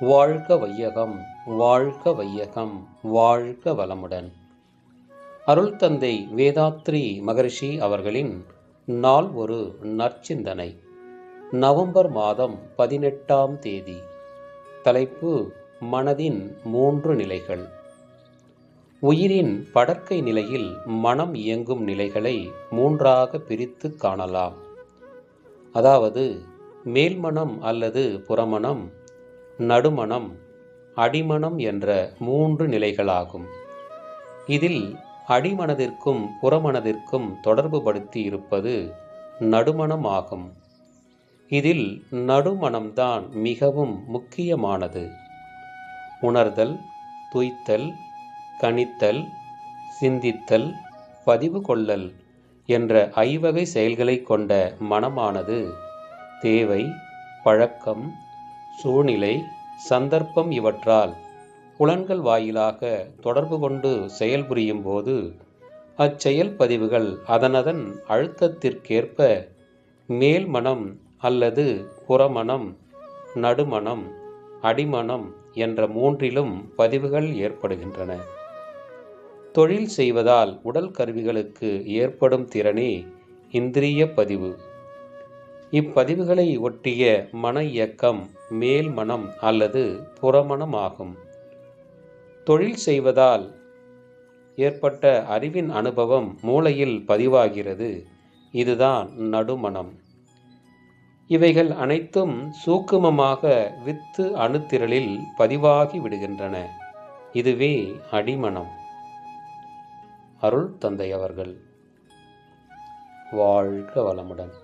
வாழ்க வையகம், வாழ்க வையகம், வாழ்க வளமுடன். அருள் தந்தை வேதாத்ரி மகரிஷி அவர்களின் நாள் ஒரு நற்சிந்தனை. நவம்பர் மாதம் 18ஆம் தேதி. தலைப்பு: மனதின் 3 நிலைகள். உயிரின் படர்க்கை நிலையில் மனம் இயங்கும் நிலைகளை 3ஆக பிரித்து காணலாம். அதாவது மேல்மனம் அல்லது புறமனம், நடுமனம், அடிமனம் என்ற 3 நிலைகளாகும். இதில் அடிமனதிற்கும் புறமனதிற்கும் தொடர்பு படுத்தி இருப்பது நடுமனம் ஆகும். இதில் நடுமனம்தான் மிகவும் முக்கியமானது. உணர்தல், துய்த்தல், கணித்தல், சிந்தித்தல், பதிவு கொள்ளல் என்ற 5 வகை செயல்களை கொண்ட மனமானது தேவை, பழக்கம், சூழ்நிலை, சந்தர்ப்பம் இவற்றால் புலன்கள் வாயிலாக தொடர்பு கொண்டு செயல்புரியும் போது அச்செயல் பதிவுகள் அதனதன் அழுத்தத்திற்கேற்ப மேல்மனம் அல்லது புறமனம், நடுமனம், அடிமனம் என்ற 3லும் பதிவுகள் ஏற்படுகின்றன. தொழில் செய்வதால் உடல் கருவிகளுக்கு ஏற்படும் திறனே இந்திரிய பதிவு. இப்பதிவுகளை ஒட்டிய மன இயக்கம் மேல்மனம் அல்லது புறமனம் ஆகும். தொழில் செய்வதால் ஏற்பட்ட அறிவின் அனுபவம் மூளையில் பதிவாகிறது. இதுதான் நடுமனம். இவைகள் அனைத்தும் சூக்குமமாக வித்து அணுத்திரளில் பதிவாகி விடுகின்றன. இதுவே அடிமனம். அருள் தந்தை அவர்கள் வாழ்க வளமுடன்.